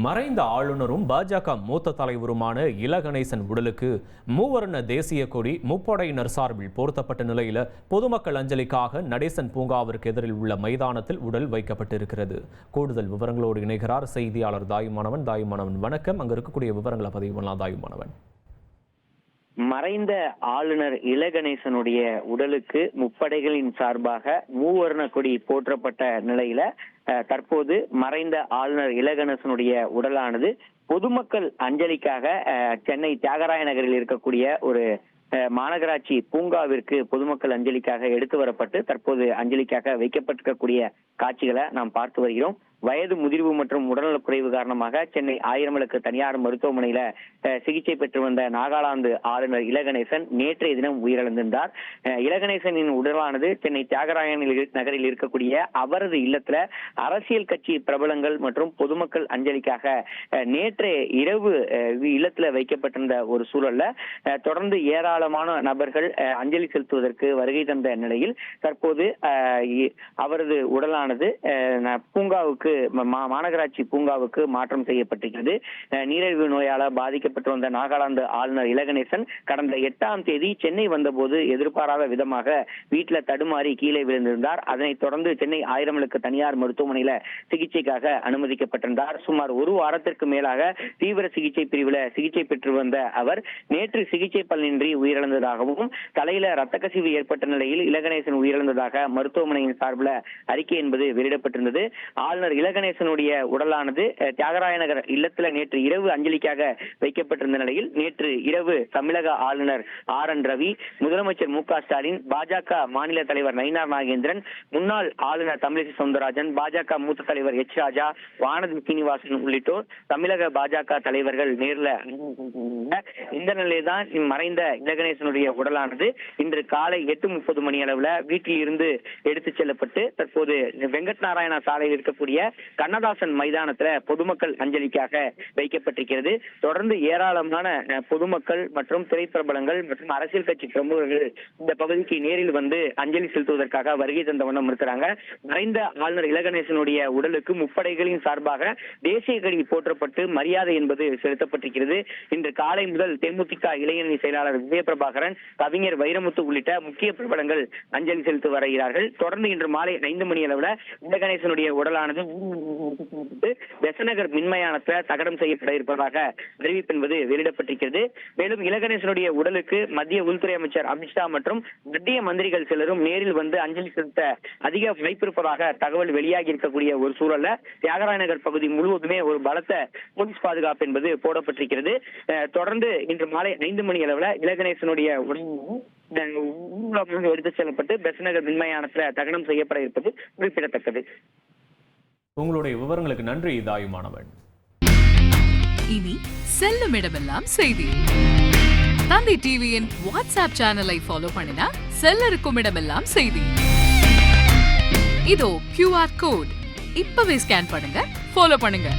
மறைந்த ஆளுநரும் பாஜக மூத்த தலைவருமான இல கணேசன் உடலுக்கு மூவர்ண தேசிய கொடி முப்படையினர் சார்பில் பொருத்தப்பட்ட நிலையில் பொதுமக்கள் அஞ்சலிக்காக நடேசன் பூங்காவிற்கு எதிரில் உள்ள மைதானத்தில் உடல் வைக்கப்பட்டிருக்கிறது. கூடுதல் விவரங்களோடு இணைகிறார் செய்தியாளர் தாயுமானவன். தாயுமானவன் வணக்கம். அங்கு இருக்கக்கூடிய விவரங்களை பதிவு பண்ணலாம். தாயுமானவன், மறைந்த ஆளுநர் இல கணேசனுடைய உடலுக்கு முப்படைகளின் சார்பாக மூவர்ண கொடி போற்றப்பட்ட நிலையில தற்போது மறைந்த ஆளுநர் இல கணேசனுடைய உடலானது பொதுமக்கள் அஞ்சலிக்காக சென்னை தியாகராய நகரில் இருக்கக்கூடிய ஒரு மாநகராட்சி பூங்காவிற்கு பொதுமக்கள் அஞ்சலிக்காக எடுத்து வரப்பட்டு தற்போது அஞ்சலிக்காக வைக்கப்பட்டிருக்கக்கூடிய காட்சிகளை நாம் பார்த்து வருகிறோம். வயது முதிர்வு மற்றும் உடல்நலக்குறைவு காரணமாக சென்னை ஆயிரமலுக்கு தனியார் மருத்துவமனையில சிகிச்சை பெற்று வந்த நாகாலாந்து ஆளுநர் இல கணேசன் நேற்றைய தினம் உயிரிழந்திருந்தார். இல கணேசனின் உடலானது சென்னை தியாகராய நகரில் இருக்கக்கூடிய அவரது இல்லத்துல அரசியல் கட்சி பிரபலங்கள் மற்றும் பொதுமக்கள் அஞ்சலிக்காக நேற்றைய இரவு இல்லத்துல வைக்கப்பட்டிருந்த ஒரு சூழல்ல தொடர்ந்து ஏராளமான நபர்கள் அஞ்சலி செலுத்துவதற்கு வருகை தந்த நிலையில் தற்போது அவரது உடலானது பூங்காவுக்கு மாநகராட்சி பூங்காவுக்கு மாற்றம் செய்யப்பட்டிருக்கிறது. நீரிழிவு நோயால பாதிக்கப்பட்டு வந்த நாகாலாந்து ஆளுநர் இல கணேசன் கடந்த 8ஆம் தேதி சென்னை வந்தபோது எதிர்பாராத விதமாக வீட்டுல தடுமாறி கீழே விழுந்திருந்தார். அதனைத் தொடர்ந்து சென்னை ஆயிரமலுக்கு தனியார் மருத்துவமனையில சிகிச்சைக்காக அனுமதிக்கப்பட்டிருந்தார். சுமார் ஒரு வாரத்திற்கு மேலாக தீவிர சிகிச்சை பிரிவுல சிகிச்சை பெற்று வந்த அவர் நேற்று சிகிச்சை பலனின்றி உயிரிழந்ததாகவும் தலையில ரத்த கசிவு ஏற்பட்ட நிலையில் இல கணேசன் உயிரிழந்ததாக மருத்துவமனையின் சார்பில் அறிக்கை என்பது வெளியிடப்பட்டிருந்தது. ஆளுநர் இல கணேசனுடைய உடலானது தியாகராய நகர் இல்லத்துல நேற்று இரவு அஞ்சலிக்காக வைக்கப்பட்டிருந்த நிலையில் நேற்று இரவு தமிழக ஆளுநர் RN ரவி, முதலமைச்சர் மு.க. ஸ்டாலின், பாஜக மாநில தலைவர் நயினார் நாகேந்திரன், முன்னாள் ஆளுநர் தமிழிசை சவுந்தரராஜன், பாஜக மூத்த தலைவர் H. ராஜா, வானதி சீனிவாசன் உள்ளிட்டோர் தமிழக பாஜக தலைவர்கள் நேரில் இந்த நிலையில்தான் மறைந்த இல கணேசனுடைய உடலானது இன்று காலை 8:30 மணி அளவுல வீட்டில் இருந்து எடுத்துச் செல்லப்பட்டு தற்போது வெங்கட் நாராயணா சாலையில் இருக்கக்கூடிய கண்ணதாசன் மைதானத்துல பொதுமக்கள் அஞ்சலிக்காக வைக்கப்பட்டிருக்கிறது. தொடர்ந்து ஏராளமான பொதுமக்கள் மற்றும் திரைப்பிரபலங்கள் மற்றும் அரசியல் கட்சி பிரமுகர்கள் இந்த பகுதிக்கு நேரில் வந்து அஞ்சலி செலுத்துவதற்காக வருகை தந்த வண்ணம் இருக்கிறாங்க. மறைந்த ஆளுநர் இல கணேசனுடைய உடலுக்கு முப்படைகளின் சார்பாக தேசிய கொடி போற்றப்பட்டு மரியாதை என்பது செலுத்தப்பட்டிருக்கிறது. இன்று காலை முதல் தேமுதிக இளைஞரணி செயலாளர் விஜயபிரபாகரன், கவிஞர் வைரமுத்து உள்ளிட்ட முக்கிய பிரபலங்கள் அஞ்சலி செலுத்தி வருகிறார்கள். தொடர்ந்து இன்று மாலை 5 மணி அளவுல இல கணேசனுடைய உடலானது பெசநகர் மின்மயானத்துல தகனம் செய்யப்பட இருப்பதாக அறிவிப்பு என்பது வெளியிடப்பட்டிருக்கிறது. மேலும் இல கணேசனுடைய உடலுக்கு மத்திய உள்துறை அமைச்சர் அமித்ஷா மற்றும் மத்திய மந்திரிகள் சிலரும் நேரில் வந்து அஞ்சலி செலுத்த அதிக வாய்ப்பு இருப்பதாக தகவல் வெளியாகி இருக்கக்கூடிய ஒரு சூழல்ல தியாகராய நகர் பகுதி முழுவதுமே ஒரு பலத்த போலீஸ் பாதுகாப்பு என்பது போடப்பட்டிருக்கிறது. தொடர்ந்து இன்று மாலை 5 மணி அளவுல இல கணேசனுடைய ஊர்வலமாக எடுத்துச் செல்லப்பட்டு பெசநகர் மின்மயானத்துல தகனம் செய்யப்பட இருப்பது குறிப்பிடத்தக்கது. உங்களுடைய விவரங்களுக்கு நன்றி தாயுமானவன். இனி செல்லும் இடமெல்லாம் செய்தி. தந்தை டிவியின் வாட்ஸ்அப் சேனலை ஃபாலோ பண்ணினா செல்ல இருக்கும் இடமெல்லாம் செய்தி. இதோ QR கோட் இப்பவே ஸ்கேன் பண்ணுங்க, ஃபாலோ பண்ணுங்க.